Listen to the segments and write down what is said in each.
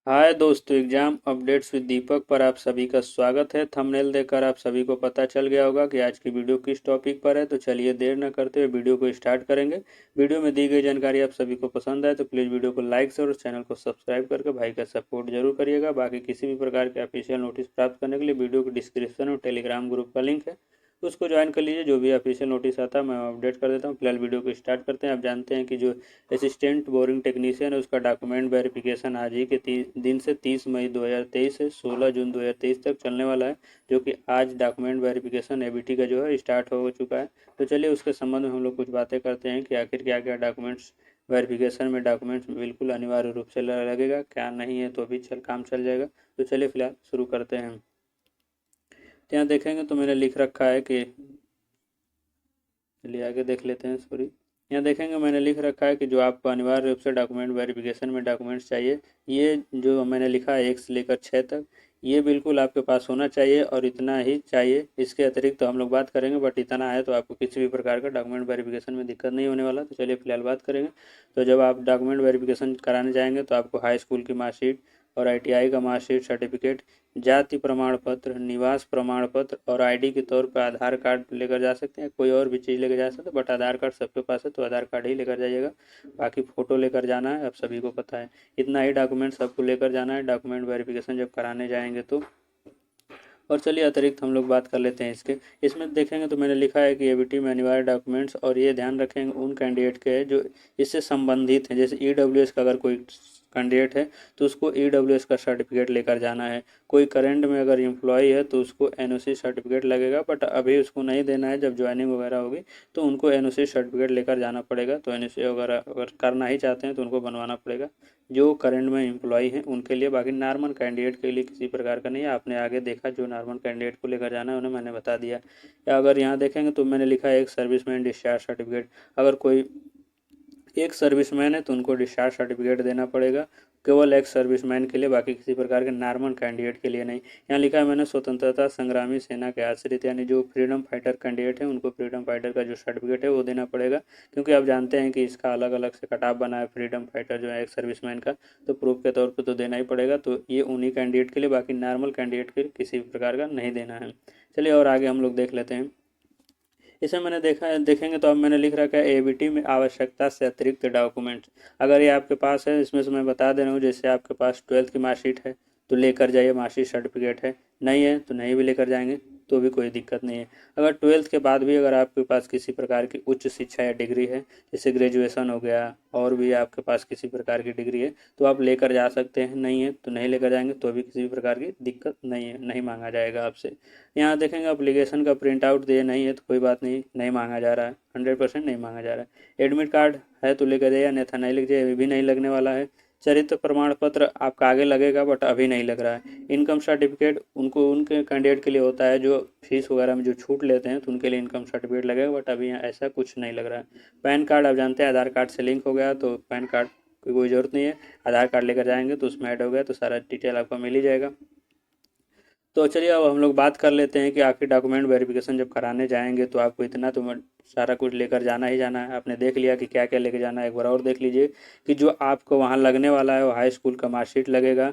हाय दोस्तों, exam updates with दीपक पर आप सभी का स्वागत है। थंबनेल देखकर आप सभी को पता चल गया होगा कि आज की वीडियो किस टॉपिक पर है। तो चलिए देर न करते हुए वीडियो को स्टार्ट करेंगे। वीडियो में दी गई जानकारी आप सभी को पसंद आए तो प्लीज़ वीडियो को लाइक से और चैनल को सब्सक्राइब करके भाई का सपोर्ट जरूर करिएगा। बाकी किसी भी प्रकार के ऑफिशियल नोटिस प्राप्त करने के लिए वीडियो के डिस्क्रिप्शन में टेलीग्राम ग्रुप का लिंक है, उसको ज्वाइन कर लीजिए। जो भी ऑफिशियल नोटिस आता है मैं अपडेट कर देता हूँ। फिलहाल वीडियो को स्टार्ट करते हैं। आप जानते हैं कि जो असिस्टेंट बोरिंग टेक्नीशियन है उसका डॉक्यूमेंट वेरिफिकेशन आज ही के दिन से 30 मई 2023 से 16 जून 2023 तक चलने वाला है, जो कि आज डॉक्यूमेंट वेरिफिकेशन एबीटी का जो है स्टार्ट हो चुका है। तो चलिए उसके संबंध में हम लोग कुछ बातें करते हैं कि आखिर क्या क्या डॉक्यूमेंट्स वेरिफिकेशन में डॉक्यूमेंट्स बिल्कुल अनिवार्य रूप से लगेगा, क्या नहीं है तो भी काम चल जाएगा। तो चलिए फिलहाल शुरू करते हैं। तो यहाँ देखेंगे तो मैंने लिख रखा है कि, चलिए आगे देख लेते हैं। सॉरी, यहाँ देखेंगे मैंने लिख रखा है कि जो आपको अनिवार्य रूप से डॉक्यूमेंट वेरिफिकेशन में डॉक्यूमेंट्स चाहिए, ये जो मैंने लिखा है 1 से लेकर 6 तक, ये बिल्कुल आपके पास होना चाहिए और इतना ही चाहिए। इसके अतिरिक्त तो हम लोग बात करेंगे, बट इतना है तो आपको किसी भी प्रकार का डॉक्यूमेंट वेरिफिकेशन में दिक्कत नहीं होने वाला। तो चलिए फिलहाल बात करेंगे। तो जब आप डॉक्यूमेंट वेरिफिकेशन कराने जाएंगे तो आपको हाई स्कूल की मार्कशीट और आईटीआई का मार्कशीट सर्टिफिकेट, जाति प्रमाण पत्र, निवास प्रमाण पत्र और आईडी के तौर पर आधार कार्ड लेकर जा सकते हैं। कोई और भी चीज़ लेकर जा सकते हैं, बट आधार कार्ड सबके पास है तो आधार कार्ड ही लेकर जाइएगा। बाकी फ़ोटो लेकर जाना है, आप सभी को पता है। इतना ही डॉक्यूमेंट सबको लेकर जाना है डॉक्यूमेंट वेरिफिकेशन जब कराने जाएंगे तो। और चलिए अतिरिक्त हम लोग बात कर लेते हैं इसके। इसमें देखेंगे तो मैंने लिखा है कि एबीटी में अनिवार्य डॉक्यूमेंट्स, और ये ध्यान रखेंगे उन कैंडिडेट के जो इससे संबंधित हैं। जैसे ईडब्ल्यूएस का अगर कोई कैंडिडेट है तो उसको ईडब्ल्यूएस का सर्टिफिकेट लेकर जाना है। कोई करंट में अगर एम्प्लॉय है तो उसको एनओसी सर्टिफिकेट लगेगा, बट अभी उसको नहीं देना है। जब ज्वाइनिंग वगैरह होगी तो उनको एनओसी सर्टिफिकेट लेकर जाना पड़ेगा। तो एनओसी वगैरह अगर करना ही चाहते हैं तो उनको बनवाना पड़ेगा, जो करंट में एम्प्लॉय हैं उनके लिए। बाकी नॉर्मल कैंडिडेट के लिए किसी प्रकार का नहीं है। आपने आगे देखा जो नॉर्मल कैंडिडेट को लेकर जाना है उन्हें मैंने बता दिया। या अगर यहाँ देखेंगे तो मैंने लिखा है एक सर्विसमैन डिस्चार्ज सर्टिफिकेट। अगर कोई एक सर्विसमैन है तो उनको डिस्चार्ज सर्टिफिकेट देना पड़ेगा, केवल एक सर्विसमैन के लिए, बाकी किसी प्रकार के नॉर्मल कैंडिडेट के लिए नहीं। यहाँ लिखा है मैंने स्वतंत्रता संग्रामी सेना के आश्रित, यानी जो फ्रीडम फाइटर कैंडिडेट है उनको फ्रीडम फाइटर का जो सर्टिफिकेट है वो देना पड़ेगा। क्योंकि आप जानते हैं कि इसका अलग अलग से कटाव बना है फ्रीडम फाइटर जो है एक सर्विसमैन का, तो प्रूफ के तौर पर तो देना ही पड़ेगा। तो ये उन्हीं कैंडिडेट के लिए, बाकी नॉर्मल कैंडिडेट के लिए किसी भी प्रकार का नहीं देना है। चलिए और आगे हम लोग देख लेते हैं। इसे मैंने देखा देखेंगे तो अब मैंने लिख रखा है एबीटी में आवश्यकता से अतिरिक्त डॉक्यूमेंट्स। अगर ये आपके पास है, इसमें से मैं बता दे रहा हूँ, जैसे आपके पास 12th की मार्कशीट है तो लेकर जाइए, मार्कशीट सर्टिफिकेट है। नहीं है तो नहीं भी लेकर जाएंगे तो भी कोई दिक्कत नहीं है। अगर 12th के बाद भी अगर आपके पास किसी प्रकार की उच्च शिक्षा या डिग्री है, जैसे ग्रेजुएशन हो गया और भी आपके पास किसी प्रकार की डिग्री है, तो आप लेकर जा सकते हैं। नहीं है तो नहीं लेकर जाएंगे तो भी किसी भी प्रकार की दिक्कत नहीं है, नहीं मांगा जाएगा आपसे। यहाँ देखेंगे एप्लीकेशन का प्रिंट आउट दिए नहीं है तो कोई बात नहीं, नहीं मांगा जा रहा है, 100% नहीं मांगा जा रहा है। एडमिट कार्ड है तो लेकर जाइए, अन्यथा नहीं लेकर जाइए, भी नहीं लगने वाला है। चरित्र प्रमाण पत्र आपका आगे लगेगा बट अभी नहीं लग रहा है। इनकम सर्टिफिकेट उनको उनके कैंडिडेट के लिए होता है जो फीस वगैरह में जो छूट लेते हैं, तो उनके लिए इनकम सर्टिफिकेट लगेगा, बट अभी यहाँ ऐसा कुछ नहीं लग रहा है। पैन कार्ड आप जानते हैं आधार कार्ड से लिंक हो गया, तो पैन कार्ड की कोई ज़रूरत नहीं है। आधार कार्ड लेकर जाएंगे तो उसमें ऐड हो गया तो सारा डिटेल आपको मिल ही जाएगा। तो चलिए अब हम लोग बात कर लेते हैं कि आखिर डॉक्यूमेंट वेरिफिकेशन जब कराने जाएंगे तो आपको इतना तो सारा कुछ लेकर जाना ही जाना है। आपने देख लिया कि क्या क्या लेकर जाना है, एक बार और देख लीजिए कि जो आपको वहाँ लगने वाला है वो हाई स्कूल का मार्कशीट लगेगा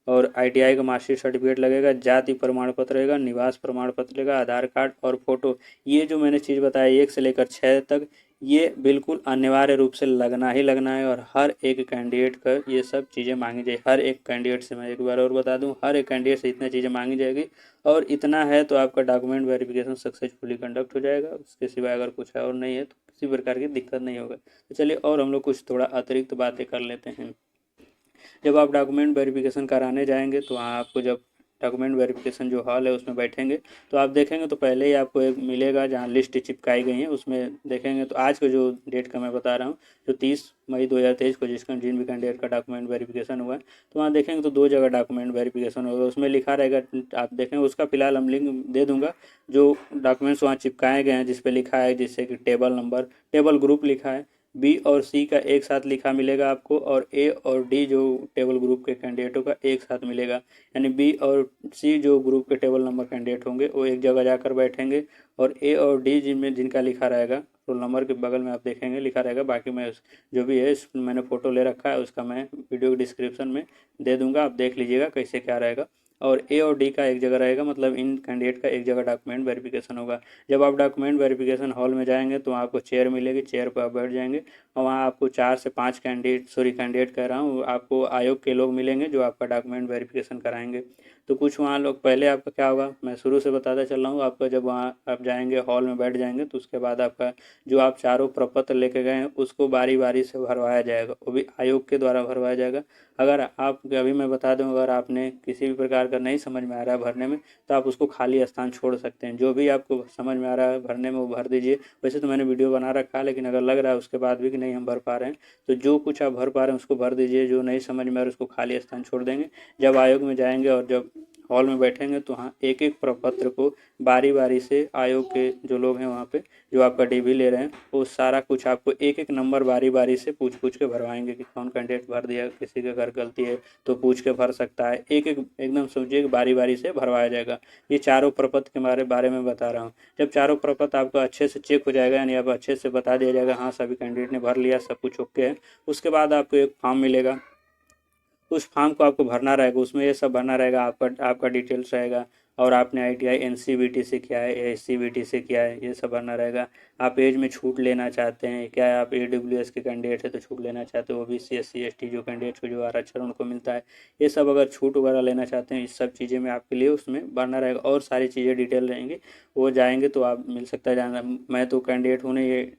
और आईटीआई का मार्कशीट सर्टिफिकेट लगेगा, जाति प्रमाण पत्र रहेगा, निवास प्रमाण पत्र रहेगा, आधार कार्ड और फोटो। ये जो मैंने चीज़ बताई 1 से लेकर 6 तक, ये बिल्कुल अनिवार्य रूप से लगना ही लगना है। और हर एक कैंडिडेट का ये सब चीज़ें मांगी जाए। हर एक कैंडिडेट से मैं एक बार और बता दूं, हर एक कैंडिडेट से इतनी चीज़ें मांगी जाएगी, और इतना है तो आपका डॉक्यूमेंट वेरिफिकेशन सक्सेसफुली कंडक्ट हो जाएगा। उसके सिवाय अगर कुछ है और नहीं है तो किसी प्रकार की दिक्कत नहीं होगा। तो चलिए और हम लोग कुछ थोड़ा अतिरिक्त बातें कर लेते हैं। जब आप डॉक्यूमेंट वेरिफिकेशन कराने जाएंगे तो वहाँ आपको जब डॉक्यूमेंट वेरिफिकेशन जो हॉल है उसमें बैठेंगे तो आप देखेंगे तो पहले ही आपको एक मिलेगा जहाँ लिस्ट चिपकाई गई है, उसमें देखेंगे तो आज का जो डेट का मैं बता रहा हूँ, जो 30 मई 2023 को जिसका जिन भी कैंडिडेट का डॉक्यूमेंट वेरिफिकेशन हुआ है, तो वहाँ देखेंगे तो 2 जगह डॉक्यूमेंट वेरिफिकेशन होगा। उसमें लिखा रहेगा, आप देखेंगे उसका फिलहाल हम लिंक दे दूंगा। जो डॉक्यूमेंट्स वहाँ चिपकाए गए हैं जिस पे लिखा है, जिससे कि टेबल नंबर, टेबल ग्रुप लिखा है, बी और सी का एक साथ लिखा मिलेगा आपको, और ए और डी जो टेबल ग्रुप के कैंडिडेटों का एक साथ मिलेगा। यानी बी और सी जो ग्रुप के टेबल नंबर कैंडिडेट होंगे वो एक जगह जाकर बैठेंगे, और ए और डी जिनमें जिनका लिखा रहेगा रोल नंबर के बगल में आप देखेंगे लिखा रहेगा। बाकी मैं जो भी है मैंने फ़ोटो ले रखा है उसका मैं वीडियो डिस्क्रिप्शन में दे दूंगा, आप देख लीजिएगा कैसे क्या रहेगा। और ए और डी का एक जगह रहेगा, मतलब इन कैंडिडेट का एक जगह डॉक्यूमेंट वेरिफिकेशन होगा। जब आप डॉक्यूमेंट वेरिफिकेशन हॉल में जाएंगे तो आपको चेयर मिलेगी, चेयर पर आप बैठ जाएंगे और वहाँ आपको 4 से 5 कैंडिडेट कह रहा हूँ, आपको आयोग के लोग मिलेंगे जो आपका डॉक्यूमेंट वेरिफिकेशन कराएंगे। तो कुछ वहाँ लोग पहले आपका क्या होगा, मैं शुरू से बताता चल रहा हूँ। आपका जब वहाँ आप जाएंगे हॉल में बैठ जाएंगे तो उसके बाद आपका जो आप चारों प्रपत्र लेके गए हैं उसको बारी बारी से भरवाया जाएगा, वो भी आयोग के द्वारा भरवाया जाएगा। अगर आप अभी मैं बता दूं, अगर आपने किसी भी प्रकार का नहीं समझ में आ रहा है भरने में तो आप उसको खाली स्थान छोड़ सकते हैं। जो भी आपको समझ में आ रहा है भरने में वो भर दीजिए। वैसे तो मैंने वीडियो बना रखा है, लेकिन अगर लग रहा है उसके बाद भी कि नहीं हम भर पा रहे हैं तो जो कुछ आप भर पा रहे हैं उसको भर दीजिए, जो नहीं समझ में आ रहा है उसको खाली स्थान छोड़ देंगे। जब आयोग में जाएंगे और जब हॉल में बैठेंगे तो हाँ एक एक प्रपत्र को बारी बारी से आयोग के जो लोग हैं वहाँ पे जो आपका डीवी ले रहे हैं वो सारा कुछ आपको एक एक नंबर बारी बारी से पूछ पूछ के भरवाएंगे कि कौन कैंडिडेट भर दिया, किसी के अगर गलती है तो पूछ के भर सकता है। एक एक एकदम समझिए बारी बारी से भरवाया जाएगा। ये चारों प्रपत्र के बारे में बता रहा हूँ। जब चारों प्रपत्र आपका अच्छे से चेक हो जाएगा, यानी आप अच्छे से बता दिया जाएगा हाँ सभी कैंडिडेट ने भर लिया, सब कुछ ओके है, उसके बाद आपको एक फॉर्म मिलेगा। उस फॉर्म को आपको भरना रहेगा, उसमें ये सब भरना रहेगा, आपका डिटेल्स रहेगा, और आपने आईटीआई एनसीवीटी से किया है, एससीवीटी से किया है, ये सब भरना रहेगा। आप एज में छूट लेना चाहते हैं क्या है, आप ईडब्ल्यूएस के कैंडिडेट है तो छूट लेना चाहते हो, ओबीसी एससी एसटी जो कैंडिडेट को जो आरक्षण उनको मिलता है, ये सब अगर छूट वगैरह लेना चाहते हैं, इस सब चीज़ें में आपके लिए उसमें भरना रहेगा। और सारी चीज़ें डिटेल रहेंगी, वो जाएंगे तो आप मिल सकता है जाना। मैं तो कैंडिडेट हूँ नहीं ये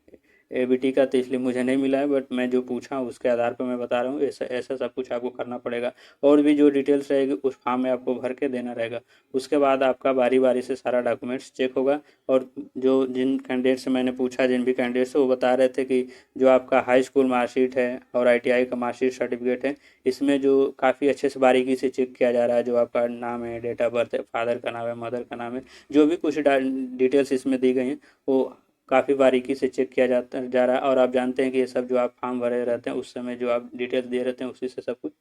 एबीटी का, तो इसलिए मुझे नहीं मिला है, बट मैं जो पूछा हूँ उसके आधार पर मैं बता रहा हूँ। ऐसा ऐसा सब कुछ आपको करना पड़ेगा, और भी जो डिटेल्स रहेगी उस फॉर्म में आपको भर के देना रहेगा। उसके बाद आपका बारी बारी से सारा डॉक्यूमेंट्स चेक होगा। और जो जिन कैंडिडेट से मैंने पूछा, जिन भी कैंडिडेट से, वो बता रहे थे कि जो आपका हाई स्कूल मार्कशीट है और आईटीआई का मार्कशीट सर्टिफिकेट है, इसमें जो काफ़ी अच्छे से बारीकी से चेक किया जा रहा है, जो आपका नाम है, डेट ऑफ बर्थ है, फादर का नाम है, मदर का नाम है, जो भी कुछ डिटेल्स इसमें दी गई हैं वो काफ़ी बारीकी से चेक किया जा रहा है। और आप जानते हैं कि ये सब जो आप फॉर्म भरे रहते हैं उस समय जो आप डिटेल्स दिए रहते हैं उसी से सब कुछ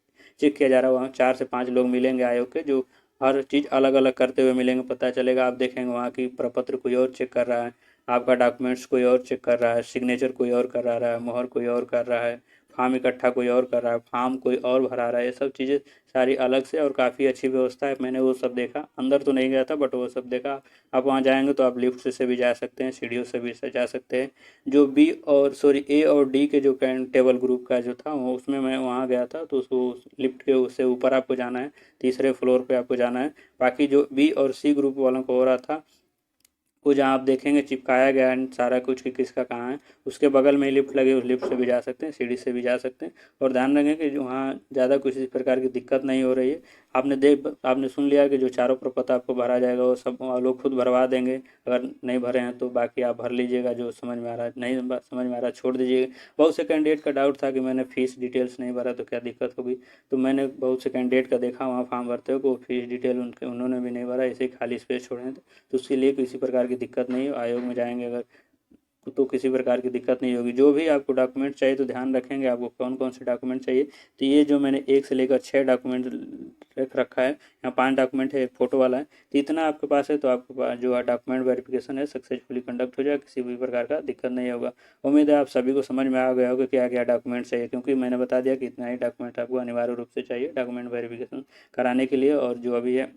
चेक किया जा रहा है। वहाँ 4 से 5 लोग मिलेंगे आयोग के, जो हर चीज़ अलग अलग करते हुए मिलेंगे, पता चलेगा। आप देखेंगे वहाँ की प्रपत्र कोई और चेक कर रहा है, आपका डॉक्यूमेंट्स कोई और चेक कर रहा है, सिग्नेचर कोई और कर रहा है, मोहर कोई और कर रहा है, फॉर्म इकट्ठा कोई और कर रहा है, फॉर्म कोई और भरा रहा है। ये सब चीज़ें सारी अलग से, और काफ़ी अच्छी व्यवस्था है। मैंने वो सब देखा, अंदर तो नहीं गया था बट वो सब देखा। आप वहाँ जाएंगे तो आप लिफ्ट से भी जा सकते हैं, सीढ़ियों से भी जा सकते हैं। जो बी और सॉरी ए और डी के जो टेबल ग्रुप का जो था वो, उसमें मैं वहाँ गया था तो उसको लिफ्ट के उससे ऊपर आपको जाना है, तीसरे फ्लोर पे आपको जाना है। बाकी जो बी और सी ग्रुप वालों को हो रहा था वो जहाँ आप देखेंगे चिपकाया गया है सारा कुछ कि किसका कहाँ है, उसके बगल में ही लिफ्ट लगे, उस लिफ्ट से भी जा सकते हैं, सीढ़ी से भी जा सकते हैं। और ध्यान रखें कि जो वहाँ ज़्यादा कुछ इस प्रकार की दिक्कत नहीं हो रही है। आपने सुन लिया कि जो चारों प्रपत्र आपको भरा जाएगा वो सब लोग खुद भरवा देंगे। अगर नहीं भरे हैं तो बाकी आप भर लीजिएगा, जो समझ में आ रहा है, नहीं समझ में आ रहा छोड़ दीजिएगा। बहुत से कैंडिडेट का डाउट था कि मैंने फीस डिटेल्स नहीं भरा तो क्या दिक्कत होगी, तो मैंने बहुत से कैंडिडेट का देखा वहाँ फॉर्म भरते हुए, वो फीस डिटेल उन्होंने भी नहीं भरा, ऐसे ही खाली स्पेस छोड़े थे। तो उसके लिए किसी प्रकार की दिक्कत नहीं है। आयोग में जाएंगे अगर तो किसी प्रकार की दिक्कत नहीं होगी। जो भी आपको डॉक्यूमेंट चाहिए तो ध्यान रखेंगे आपको कौन कौन से डॉक्यूमेंट चाहिए। तो ये जो मैंने 1 से लेकर 6 डॉक्यूमेंट रख रखा है, यहाँ 5 डॉक्यूमेंट है, एक फ़ोटो वाला है, तो इतना आपके पास है तो आपके पास जो डॉक्यूमेंट वेरिफिकेशन है सक्सेसफुली कंडक्ट हो जाएगा, किसी भी प्रकार का दिक्कत नहीं होगा। उम्मीद है आप सभी को समझ में आ गया होगा क्या क्या डॉक्यूमेंट चाहिए, क्योंकि मैंने बता दिया कि इतना ही डॉक्यूमेंट आपको अनिवार्य रूप से चाहिए डॉक्यूमेंट वेरिफिकेशन कराने के लिए। और जो अभी है,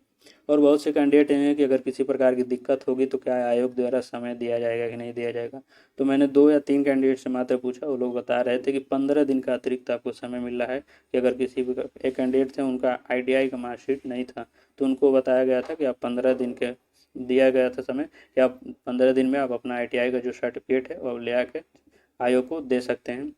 और बहुत से कैंडिडेट हैं कि अगर किसी प्रकार की दिक्कत होगी तो क्या आयोग द्वारा समय दिया जाएगा कि नहीं दिया जाएगा। तो मैंने 2 या 3 कैंडिडेट से मात्र पूछा, वो लोग बता रहे थे कि 15 दिन का अतिरिक्त आपको समय मिल रहा है। कि अगर किसी भी एक कैंडिडेट थे उनका आईटीआई का मार्कशीट नहीं था, तो उनको बताया गया था कि आप 15 दिन के दिया गया था समय, कि आप 15 दिन में आप अपना आईटीआई का जो सर्टिफिकेट है वो ले आके आयोग को दे सकते हैं।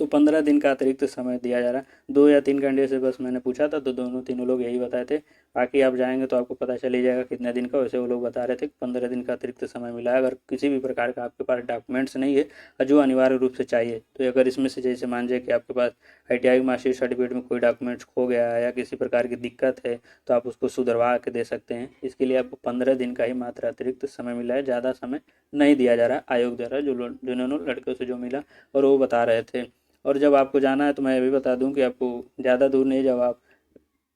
तो 15 दिन का अतिरिक्त समय दिया जा रहा है। 2 या 3 कैंडिडेट से बस मैंने पूछा था, तो दोनों तीनों लोग यही बताए थे। बाकी आप जाएंगे तो आपको पता चल ही जाएगा कितने दिन का। वैसे वो लोग बता रहे थे कि 15 दिन का अतिरिक्त समय मिला है। अगर किसी भी प्रकार का आपके पास डॉक्यूमेंट्स नहीं है जो अनिवार्य रूप से चाहिए, तो अगर इसमें से जैसे मान जाए कि आपके पास ITI मार्कशीट सर्टिफिकेट में कोई डॉक्यूमेंट्स खो गया है या किसी प्रकार की दिक्कत है, तो आप उसको सुधरवा के दे सकते हैं। इसके लिए आपको 15 दिन का ही मात्र अतिरिक्त समय मिला है, ज़्यादा समय नहीं दिया जा रहा है आयोग द्वारा, जिन्होंने लड़कियों से जो मिला और वो बता रहे थे। और जब आपको जाना है तो मैं ये भी बता दूं कि आपको ज़्यादा दूर नहीं, जब आप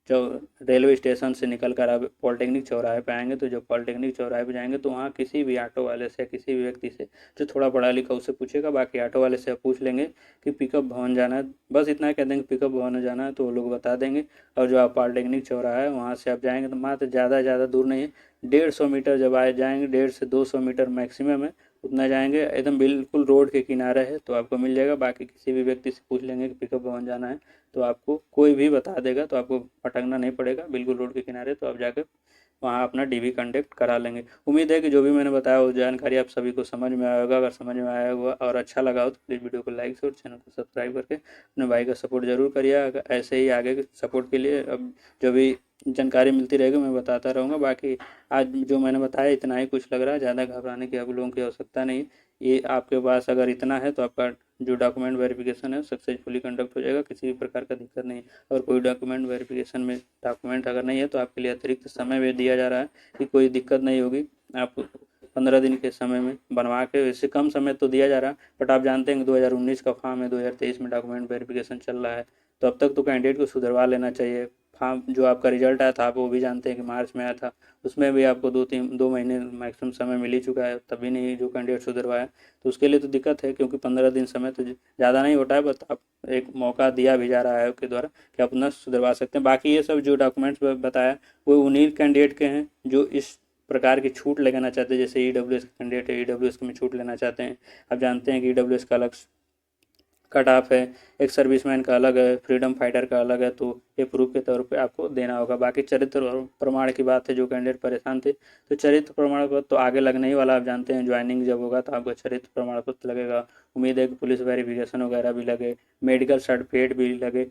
जो रेलवे स्टेशन से निकल कर आप पॉलिटेक्निक चौराहे पे आएंगे, तो जब पॉलिटेक्निक चौराहे पे जाएंगे तो वहाँ किसी भी ऑटो वाले से या किसी भी व्यक्ति से जो थोड़ा पढ़ा लिखा उससे पूछेगा। बाकी ऑटो वाले से आप पूछ लेंगे कि पिकअप भवन जाना है, बस इतना कह देंगे पिकअप भवन जाना है, तो वो लोग बता देंगे। और जो आप पॉलिटेक्निक चौराहा है वहाँ से आप जाएंगे तो मात्र ज़्यादा दूर नहीं है, 150 मीटर जब आए जाएंगे, 150 से 200 मीटर मैक्सिमम है, उतना जाएंगे। एकदम बिल्कुल रोड के किनारे है, तो आपको मिल जाएगा। बाकी किसी भी व्यक्ति से पूछ लेंगे कि पिकअप भवन जाना है, तो आपको कोई भी बता देगा, तो आपको भटकना नहीं पड़ेगा, बिल्कुल रोड के किनारे। तो आप जाकर वहाँ अपना DV कंडक्ट करा लेंगे। उम्मीद है कि जो भी मैंने बताया वो जानकारी आप सभी को समझ में आया होगा। अगर समझ में आया होगा और अच्छा लगा हो तो प्लीज़ वीडियो को लाइक और चैनल को सब्सक्राइब करके अपने भाई का सपोर्ट जरूर करिए। ऐसे ही आगे के सपोर्ट के लिए अब जो भी जानकारी मिलती रहेगी मैं बताता रहूँगा। बाकी आज जो मैंने बताया इतना ही कुछ लग रहा है, ज़्यादा घबराने की आप लोगों की आवश्यकता नहीं। ये आपके पास अगर इतना है तो आपका जो डॉक्यूमेंट वेरिफिकेशन है सक्सेसफुली कंडक्ट हो जाएगा, किसी भी प्रकार का दिक्कत नहीं। और कोई डॉक्यूमेंट वेरिफिकेशन में डॉक्यूमेंट अगर नहीं है तो आपके लिए अतिरिक्त समय भी दिया जा रहा है कि कोई दिक्कत नहीं होगी। आप 15 दिन के समय में बनवा के, इससे कम समय तो दिया जा रहा है, बट आप जानते हैं कि 2019 का फॉर्म है, 2023 में डॉक्यूमेंट वेरिफिकेशन चल रहा है, तो अब तक तो कैंडिडेट को सुधरवा लेना चाहिए। फॉर्म जो आपका रिजल्ट आया था आप वो भी जानते हैं कि मार्च में आया था, उसमें भी आपको 2 महीने मैक्सिमम समय मिल ही चुका है, तभी नहीं जो कैंडिडेट सुधरवाया। तो उसके लिए तो दिक्कत है, क्योंकि 15 दिन समय तो ज़्यादा नहीं होता है, बट आप एक मौका दिया भी जा रहा है आयोग के द्वारा कि आप अपना सुधरवा सकते हैं। बाकी ये सब जो डॉक्यूमेंट्स बताया वो उन्हीं कैंडिडेट के हैं जो इस प्रकार की छूट लेना चाहते हैं। जैसे EWS कैंडिडेट है, EWS में छूट लेना चाहते हैं। आप जानते हैं कि EWS का अलग कट ऑफ है, एक सर्विसमैन का अलग है, फ्रीडम फाइटर का अलग है, तो ये प्रूफ के तौर पे आपको देना होगा। बाकी चरित्र प्रमाण की बात है, जो कैंडिडेट परेशान थे तो चरित्र प्रमाण पत्र तो आगे लगने ही वाला, आप जानते हैं ज्वाइनिंग जब होगा तो आपका चरित्र प्रमाण पत्र लगेगा। उम्मीद है कि पुलिस वेरिफिकेशन वगैरह भी लगे, मेडिकल सर्टिफिकेट भी लगे।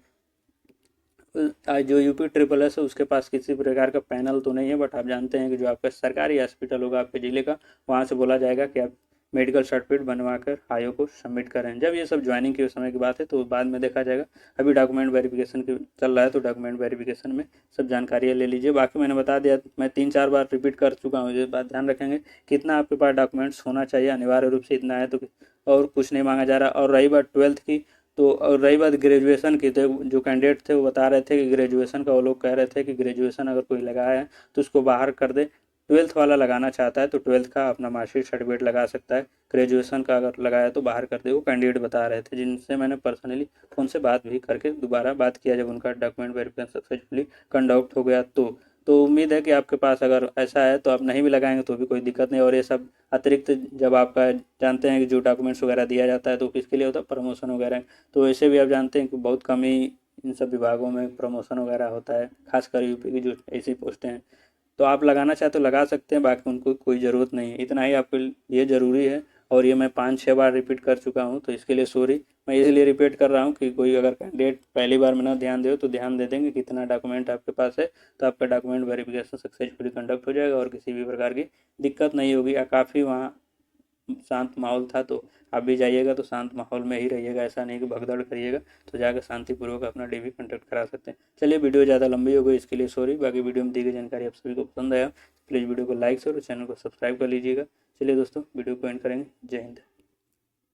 आज जो UP SSS है उसके पास किसी प्रकार का पैनल तो नहीं है, बट आप जानते हैं कि जो आपका सरकारी हॉस्पिटल होगा आपके ज़िले का, वहाँ से बोला जाएगा कि आप मेडिकल सर्टिफिकेट बनवाकर आयोग को सबमिट करें। जब ये सब ज्वाइनिंग के समय की बात है तो बाद में देखा जाएगा। अभी डॉक्यूमेंट वेरिफिकेशन की चल रहा है, तो डॉक्यूमेंट वेरिफिकेशन में सब जानकारियाँ ले लीजिए। बाकी मैंने बता दिया, मैं 3-4 बार रिपीट कर चुका हूँ, ये बात ध्यान रखेंगे कितना आपके पास डॉक्यूमेंट्स होना चाहिए, अनिवार्य रूप से इतना है, तो और कुछ नहीं मांगा जा रहा। और रही बात 12th की, तो और रही बात ग्रेजुएशन की, तो जो कैंडिडेट थे वो बता रहे थे कि ग्रेजुएशन का, वो लोग कह रहे थे कि ग्रेजुएशन अगर कोई लगाया है तो उसको बाहर कर दे। 12th वाला लगाना चाहता है तो 12th का अपना मार्कशीट सर्टिफिकेट लगा सकता है, ग्रेजुएशन का अगर लगाया तो बाहर कर दे। वो कैंडिडेट बता रहे थे, जिनसे मैंने पर्सनली फ़ोन से बात भी करके दोबारा बात किया जब उनका डॉक्यूमेंट वेरिफिकेशन सक्सेसफुली कंडक्ट हो गया। तो उम्मीद है कि आपके पास अगर ऐसा है तो आप नहीं भी लगाएंगे तो भी कोई दिक्कत नहीं। और ये सब अतिरिक्त जब आपका जानते हैं कि जो डॉक्यूमेंट्स वगैरह दिया जाता है तो किसके लिए होता है, प्रमोशन वगैरह। तो ऐसे भी आप जानते हैं कि बहुत कम ही इन सब विभागों में प्रमोशन वगैरह होता है, खासकर UP की जो ऐसी पोस्टें हैं। तो आप लगाना चाहे तो लगा सकते हैं, बाकी उनको कोई ज़रूरत नहीं है। इतना ही आपके लिए ज़रूरी है, और ये मैं 5-6 बार रिपीट कर चुका हूँ, तो इसके लिए सॉरी। मैं इसलिए रिपीट कर रहा हूँ कि कोई अगर कैंडिडेट पहली बार में ना ध्यान दे तो ध्यान दे देंगे कितना डॉक्यूमेंट आपके पास है, तो आपका डॉक्यूमेंट वेरिफिकेशन सक्सेसफुली कंडक्ट हो जाएगा और किसी भी प्रकार की दिक्कत नहीं होगी। काफ़ी वहाँ शांत माहौल था, तो आप भी जाइएगा तो शांत माहौल में ही रहिएगा, ऐसा नहीं कि भगदड़ करिएगा। तो जाकर शांतिपूर्वक अपना DV कंडक्ट करा सकते हैं। चलिए, वीडियो ज़्यादा लंबी हो गई, इसके लिए सॉरी। बाकी वीडियो में दी गई जानकारी आप सभी को पसंद आया, प्लीज़ वीडियो को लाइक और चैनल को सब्सक्राइब कर लीजिएगा। चलिए दोस्तों, वीडियो को एंड करेंगे। जय हिंद।